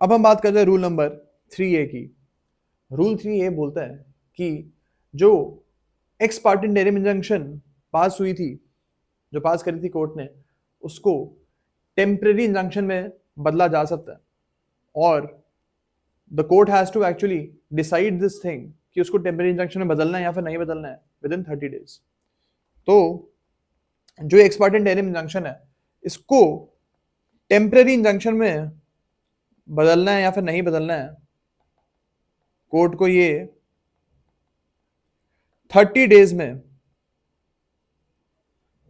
अब हम बात करते हैं रूल नंबर 3A की। रूल 3A बोलता है कि जो एक्स पार्टी इंटेरिम इंजंक्शन पास हुई थी, जो पास करी थी कोर्ट ने, उसको टेम्परेरी इंजंक्शन में बदला जा सकता है, और the court has to actually decide this thing कि उसको टेम्परेरी इंजंक्शन में बदलना है या फिर नहीं बदलना है विद इन 30 डेज। तो जो एक्स पार्टी इंटेरिम इंजंक्शन है, इसको टेम्परेरी इंजंक्शन में बदलना है या फिर नहीं बदलना है, कोर्ट को ये 30 डेज में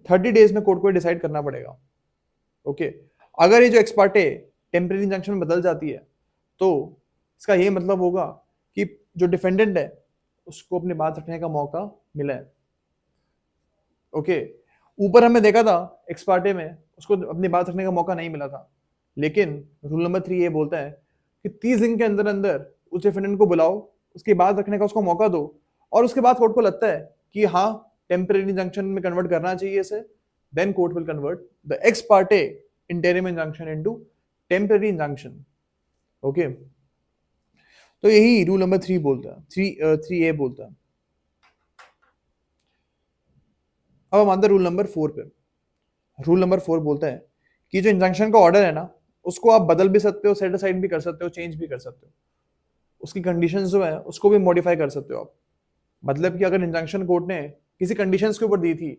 30 डेज में कोर्ट को डिसाइड करना पड़ेगा। ओके, अगर ये जो एक्सपार्टे टेम्परेरी इंजंक्शन में बदल जाती है, तो इसका ये मतलब होगा कि जो डिफेंडेंट है उसको अपनी बात रखने का मौका मिला है। ओके, ऊपर हमने देखा था एक्सपार्टे में उसको अपनी बात रखने का मौका नहीं मिला था, लेकिन रूल नंबर 3 ये बोलता है कि 30 दिन के अंदर अंदर उस डिफेंडेंट को बुलाओ, उसकी बात रखने का उसको मौका दो, और उसके बाद कोर्ट को लगता है कि हाँ टेम्परेरी इंजंक्शन में कन्वर्ट करना चाहिए इसे, then court will convert the ex parte interim injunction into temporary injunction. Okay, तो यही रूल नंबर 3 बोलता है, 3A बोलता है। अब हम आते हैं रूल नंबर 4 पे। रूल नंबर 4 बोलता है कि जो इंजंक्शन का ऑर्डर है ना, उसको आप बदल भी सकते हो, सेट असाइड भी कर सकते हो, चेंज भी कर सकते हो, उसकी कंडीशंस जो है उसको भी मॉडिफाई कर सकते हो आप। मतलब कि अगर इंजंक्शन कोर्ट ने किसी कंडीशंस के ऊपर दी थी,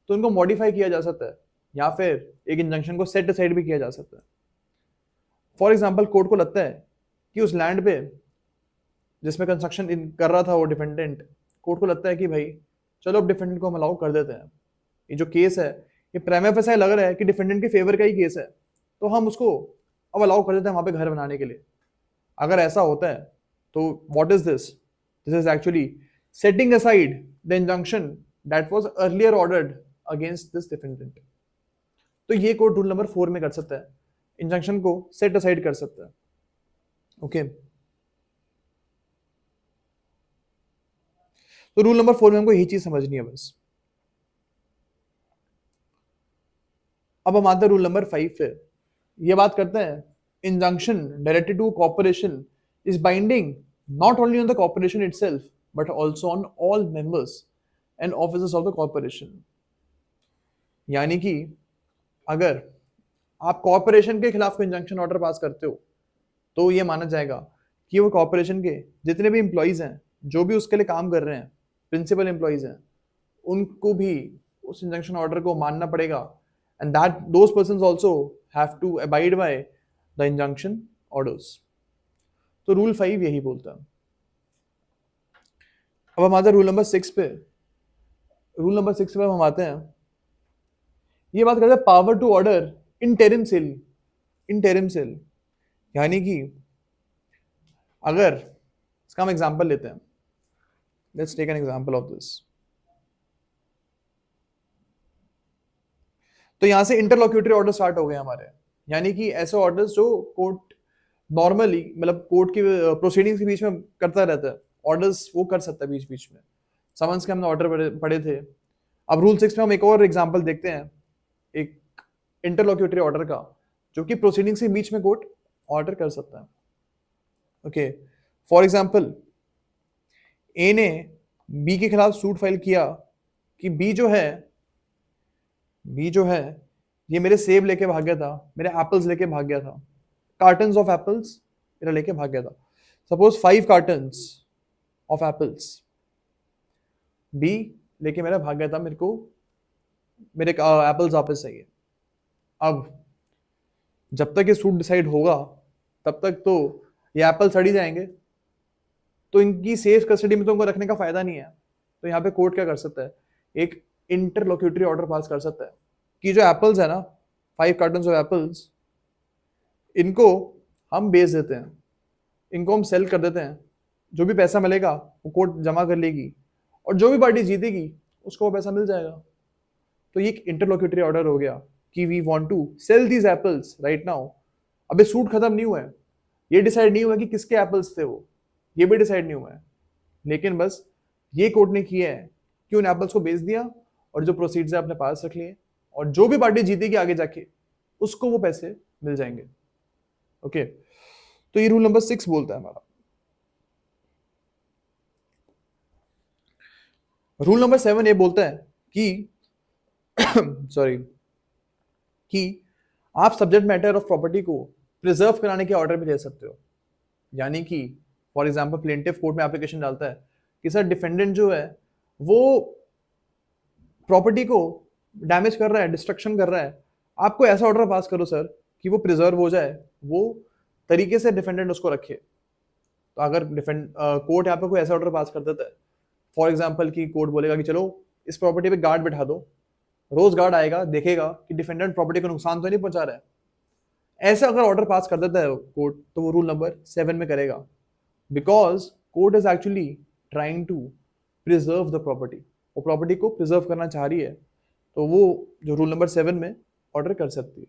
तो उनको मॉडिफाई किया जा सकता है, या फिर एक इंजंक्शन को सेट असाइड भी किया जा सकता है। फॉर एग्जाम्पल, कोर्ट को लगता है कि उस लैंड पे जिसमें कंस्ट्रक्शन कर रहा था वो डिफेंडेंट, कोर्ट को लगता है कि भाई चलो अब डिफेंडेंट को हम अलाउ कर देते हैं, ये जो केस है ये प्राइमा फेसाई लग रहा है कि डिफेंडेंट के फेवर का ही केस है, तो हम उसको अब अलाउ कर देते हैं वहां पे घर बनाने के लिए। अगर ऐसा होता है तो what is this? This is actually setting aside the injunction that was earlier ordered against this defendant. तो ये कोर्ट रूल नंबर 4 में कर सकता है, इंजंक्शन को सेट असाइड कर सकता है। ओके, तो रूल नंबर 4 में हमको यही चीज समझनी है बस। अब हम आते हैं रूल नंबर 5 पे। ये बात करते हैं injunction directed to corporation is binding not only on the corporation itself but also on all members and officers of the corporation. यानी कि अगर आप कॉर्पोरेशन के खिलाफ कोई इंजंक्शन ऑर्डर पास करते हो, तो ये माना जाएगा कि वो कॉर्पोरेशन के जितने भी एम्प्लॉयज हैं, जो भी उसके लिए काम कर रहे हैं, प्रिंसिपल एम्प्लॉयज हैं, उनको भी उस इंजंक्शन ऑर्डर को मानना पड़ेगा, and that those persons also have to abide by the injunction orders. तो रूल 5 यही बोलता है। अब हम आते हैं रूल नंबर 6 पे। रूल नंबर 6 पे हम आते हैं, ये बात करते हैं power to order interim sale. Interim sale यानी कि अगर इसका हम एग्जांपल लेते हैं, let's take an example of this. तो यहां से इंटरलॉक्यूटरी ऑर्डर स्टार्ट हो गए हमारे, यानी कि ऐसे ऑर्डर्स जो कोर्ट नॉर्मली मतलब कोर्ट की प्रोसीडिंग्स के बीच में करता रहता है, ऑर्डर्स वो कर सकता है बीच बीच में। समन्स के हमने ऑर्डर पढ़े थे। अब रूल 6 में हम एक और एग्जांपल देखते हैं, एक इंटरलॉक्यूटरी ऑर्डर का, जो कि प्रोसीडिंग्स के बीच में कोर्ट ऑर्डर कर सकता है। ओके, फॉर एग्जांपल, ए ने बी के खिलाफ सूट फाइल किया कि बी जो है ये मेरे सेब लेके भाग गया था, मेरे एप्पल्स लेके भाग गया था, कार्टन्स ऑफ एप्पल्स मेरा लेके भाग गया था। Suppose 5 cartons of apples B लेके मेरा भाग गया था, मेरे को मेरे एप्पल्स वापस चाहिए। अब जब तक ये सूट डिसाइड होगा तब तक तो ये एप्पल सड़ ही जाएंगे, तो इनकी सेफ कस्टडी में तो उनको रखने का फायदा नहीं है। तो यहाँ पे कोर्ट क्या कर सकता है, एक इंटरलॉक्यूटरी ऑर्डर पास कर सकता है कि जो एप्पल्स है ना, 5 कार्टन ऑफ एप्पल्स, इनको हम बेच देते हैं, इनको हम सेल कर देते हैं, जो भी पैसा मिलेगा वो कोर्ट जमा कर लेगी, और जो भी पार्टी जीतेगी उसको वो पैसा मिल जाएगा। तो ये एक इंटरलॉक्यूटरी ऑर्डर हो गया कि we want to sell these apples right now. अबे सूट खत्म नहीं हुआ है, ये डिसाइड नहीं हुआ कि किसके एप्पल्स थे वो, ये भी डिसाइड नहीं हुआ है, लेकिन बस ये कोर्ट ने किया है कि उन एप्पल्स को बेच दिया और जो प्रोसीड्स है अपने पास रख लिए, और जो भी पार्टी जीतेगी आगे जाके उसको वो पैसे मिल जाएंगे। ओके, तो ये रूल नंबर 6 बोलता है हमारा। रूल नंबर 7 ये बोलता है कि सॉरी कि आप सब्जेक्ट मैटर ऑफ प्रॉपर्टी को प्रिजर्व कराने के ऑर्डर भी दे सकते हो। यानी कि फॉर एग्जांपल प्लेंटिफ कोर्ट में एप्लीकेशन डालता है कि सर डिफेंडेंट जो है वो प्रॉपर्टी को डैमेज कर रहा है, डिस्ट्रक्शन कर रहा है, आपको ऐसा ऑर्डर पास करो सर कि वो प्रिजर्व हो जाए, वो तरीके से डिफेंडेंट उसको रखे। तो अगर कोर्ट यहाँ पे कोई ऐसा ऑर्डर पास कर देता है, फॉर एग्जाम्पल कि कोर्ट बोलेगा कि चलो इस प्रॉपर्टी पे गार्ड बिठा दो, रोज गार्ड आएगा देखेगा कि डिफेंडेंट प्रॉपर्टी को नुकसान तो नहीं पहुंचा रहा है, ऐसा अगर ऑर्डर पास कर देता है कोर्ट, तो वो रूल नंबर 7 में करेगा, because court is actually trying to preserve the property, वो प्रॉपर्टी को प्रिजर्व करना चाह रही है, तो वो जो रूल नंबर 7 में ऑर्डर कर सकती है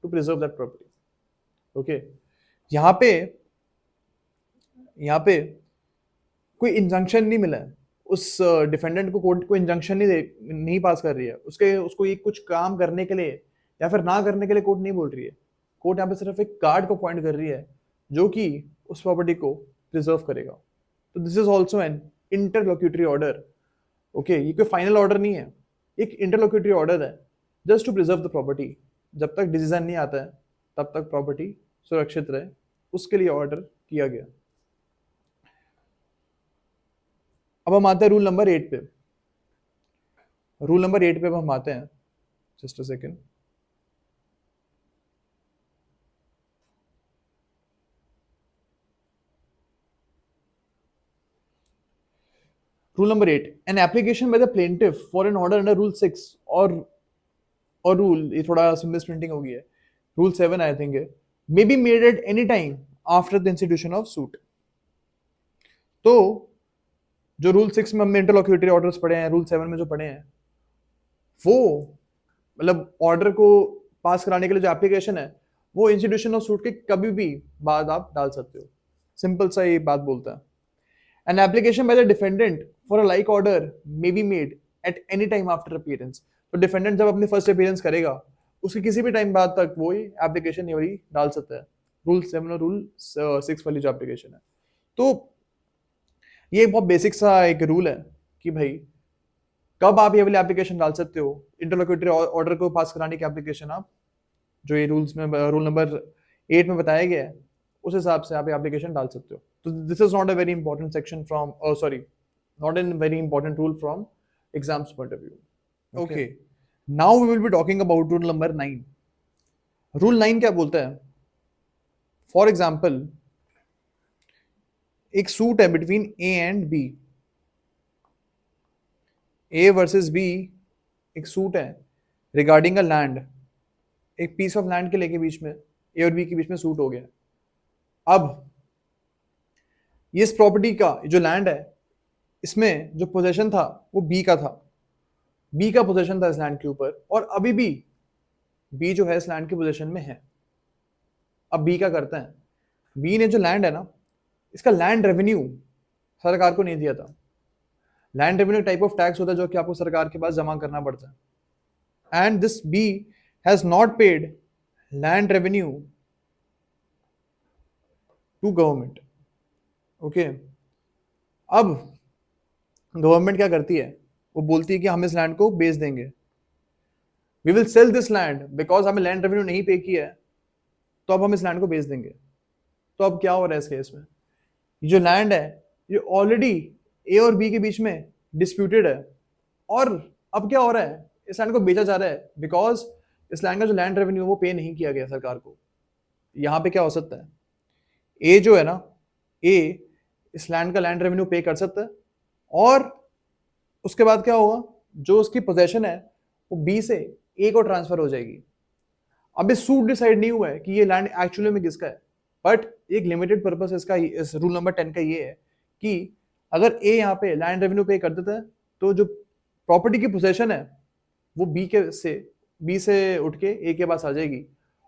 to preserve that property. Okay, यहाँ पे कोई इंजंक्शन नहीं मिला है, उस डिफेंडेंट को कोर्ट को इंजंक्शन नहीं पास कर रही है, उसको ये कुछ काम करने के लिए या फिर ना करने के लिए कोर्ट नहीं बोल रही है। कोर्ट यहाँ पे सिर्फ एक गार्ड को पॉइंट कर रही है जो कि उस प्रॉपर्टी को प्रिजर्व करेगा। तो this is also an interlocutory order. Okay, ये कोई फाइनल ऑर्डर नहीं है, एक इंटरलोक्यूटरी ऑर्डर है just to preserve the property. जब तक डिसीजन नहीं आता है तब तक प्रॉपर्टी सुरक्षित रहे, उसके लिए ऑर्डर किया गया। अब हम आते हैं रूल नंबर 8 पे। रूल नंबर 8 पे अब हम आते हैं, just a second. Rule number 8, an application by the plaintiff for an order under rule 6 और रूल, ये थोड़ा मिस प्रिंटिंग हो गई है, रूल 7 आई थिंक है, may be made at any time after the institution of suit. तो जो rule 6 में हमने इंटरलॉक्यूटरी ऑर्डर्स पढ़े हैं, रूल 7 में जो पढ़े हैं, वो मतलब ऑर्डर को पास कराने के लिए जो एप्लीकेशन है वो इंस्टीट्यूशन ऑफ सूट के कभी भी बाद आप डाल सकते हो। सिंपल सा ये बात बोलता है। N application by the defendant for a like order may be made at any time after appearance. तो डिफेंडेंट जब अपनी फर्स्ट अपीयरेंस करेगा उसके किसी भी टाइम बाद तक वो एप्लीकेशन ये वाली डाल सकता है, रूल 7 और रूल 6 वाली जो एप्लीकेशन है। तो ये बहुत बेसिक सा एक रूल है कि भाई कब आप ये वाली एप्लीकेशन डाल सकते हो, इंटरलोक्यूटरी ऑर्डर को पास कराने की एप्लीकेशन आप जो ये रूल्स में रूल नंबर 8 में बताया गया है उस हिसाब से आप एप्लीकेशन डाल सकते हो। तो this is not a very important section from sorry not an very important rule from exams point of view. Okay, now we will be talking about rule number 9। Rule 9 क्या बोलता है? फॉर एग्जाम्पल एक suit है between A and B, A versus B एक suit है regarding a land, एक piece of land के लेके बीच में ए और बी के बीच में सूट हो गया। अब इस प्रॉपर्टी का जो लैंड है इसमें जो पोजेशन था वो बी का था, बी का पोजेशन था इस लैंड के ऊपर, और अभी भी बी जो है इस लैंड के पोजेशन में है। अब बी क्या करता है, बी ने जो लैंड है ना इसका लैंड रेवेन्यू सरकार को नहीं दिया था। Land revenue type of tax होता है जो कि आपको सरकार के पास जमा करना पड़ता है, and this B has not paid land revenue to government. Okay, अब गवर्नमेंट क्या करती है, वो बोलती है कि हम इस लैंड को बेच देंगे, we will sell this land because हमें लैंड रेवेन्यू नहीं पे किया है, तो अब हम इस लैंड को बेच देंगे। तो अब क्या हो रहा है इस केस में, जो लैंड है ये ऑलरेडी ए और बी के बीच में डिस्प्यूटेड है, और अब क्या हो रहा है, इस लैंड को बेचा जा रहा है बिकॉज इस लैंड का जो लैंड रेवेन्यू वो पे नहीं किया गया सरकार को। यहाँ पे क्या हो सकता है, ए जो है ना, ए इस लैंड का लैंड रेवेन्यू पे कर सकता है, और उसके बाद क्या होगा, जो उसकी पोजेशन है वो बी से ए को ट्रांसफर हो जाएगी। अब इस सूट डिसाइड नहीं हुआ है कि ये लैंड एक्चुअली में किसका है, बट एक लिमिटेड पर्पस इसका इस रूल नंबर 10 का ये है कि अगर ए यहाँ पे लैंड रेवेन्यू पे कर देता है तो जो प्रॉपर्टी की पोजेशन है वो बी से उठ के ए के पास आ जाएगी,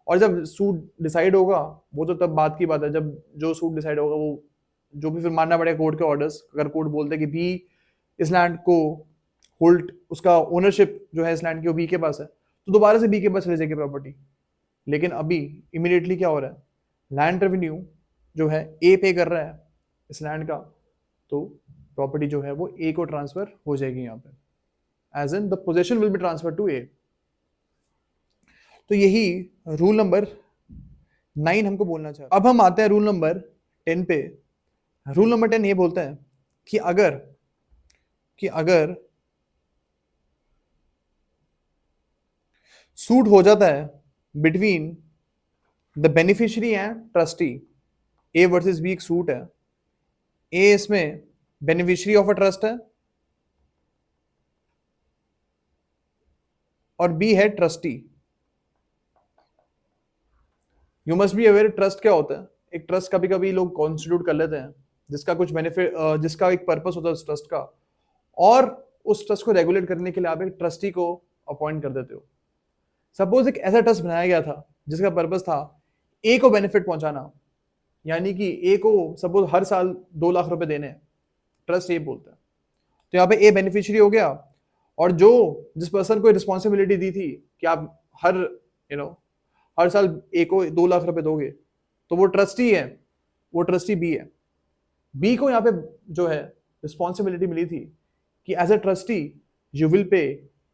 और जब सूट डिसाइड होगा वो तो तब बात की बात है, जब जो सूट डिसाइड होगा वो जो भी फिर मानना पड़ेगा कोर्ट के ऑर्डर्स। अगर कोर्ट बोलते कि बी इस लैंड को होल्ड, उसका ओनरशिप जो है इस लैंड की वो बी के पास है, तो दोबारा से बी के पास ले जाएगी प्रॉपर्टी। लेकिन अभी इमीडिएटली क्या हो रहा है, लैंड रेवेन्यू जो है ए पे कर रहा है इस लैंड का, तो प्रॉपर्टी जो है वो ए को ट्रांसफर हो जाएगी यहाँ पे, as in the possession will be transfer to A. तो यही रूल नंबर 9 हमको बोलना चाहिए। अब हम आते हैं रूल नंबर 10 पे। रूल नंबर 10 ये बोलता है कि अगर सूट हो जाता है between the beneficiary and trustee, A versus B एक सूट है, ए इसमें बेनिफिशियरी ऑफ अ ट्रस्ट है और बी है trustee. You must be aware trust क्या होता है। एक ट्रस्ट कभी कभी लोग कॉन्स्टिट्यूट कर लेते हैं जिसका कुछ बेनिफिट, जिसका एक पर्पस होता है उस ट्रस्ट का, और उस ट्रस्ट को रेगुलेट करने के लिए आप एक ट्रस्टी को अपॉइंट कर देते हो। सपोज एक ऐसा ट्रस्ट बनाया गया था जिसका पर्पस था ए को बेनिफिट पहुंचाना, यानी कि ए को सपोज हर साल 2 लाख रुपए देने हैं, ट्रस्ट ए बोलता है। तो यहाँ पे ए बेनिफिशियरी हो गया, और जो जिस पर्सन को रिस्पॉन्सिबिलिटी दी थी कि आप हर हर साल ए को 2 लाख रुपए दोगे, तो वो ट्रस्टी है, वो ट्रस्टी बी है। बी को यहाँ पे जो है रिस्पॉन्सिबिलिटी मिली थी कि as a trustee you will pay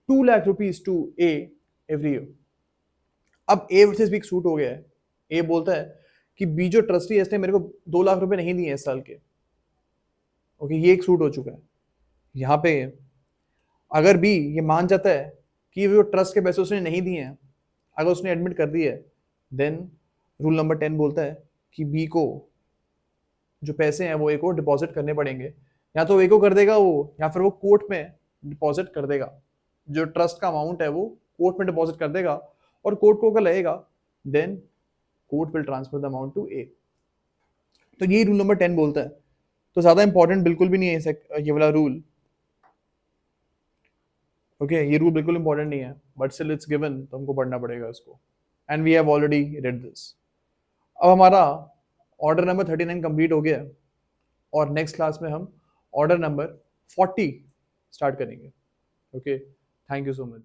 2 lakh rupees to A every year. अब ए वर्सेस बी सूट हो गया है। ए बोलता है कि बी जो ट्रस्टी है इसने मेरे को 2 लाख रुपए नहीं दिए इस साल के, ओके, ये एक सूट हो चुका है। यहाँ पे अगर बी ये मान जाता है कि जो ट्रस्ट के पैसे उसने नहीं दिए हैं, अगर उसने एडमिट कर दिया है, देन रूल नंबर 10 बोलता है कि बी को जो पैसे हैं वो ए को डिपॉजिट करने पड़ेंगे। या तो ए को कर देगा वो, या फिर वो कोर्ट में डिपॉजिट कर देगा। जो ट्रस्ट का अमाउंट है वो कोर्ट में डिपॉजिट कर देगा, और कोर्ट को अगर लगेगा then court will transfer the amount to A. तो यही रूल नंबर 10 बोलता है। तो ज्यादा इंपॉर्टेंट बिल्कुल भी नहीं है ये वाला रूल, ओके, ये रूल बिल्कुल इंपॉर्टेंट नहीं है, बट स्टिल इट्स गिवन, तो हमको पढ़ना पड़ेगा इसको, and we have already read this. अब हमारा ऑर्डर नंबर 39 कंप्लीट हो गया, और नेक्स्ट क्लास में हम ऑर्डर नंबर 40 स्टार्ट करेंगे। Okay, thank you so much.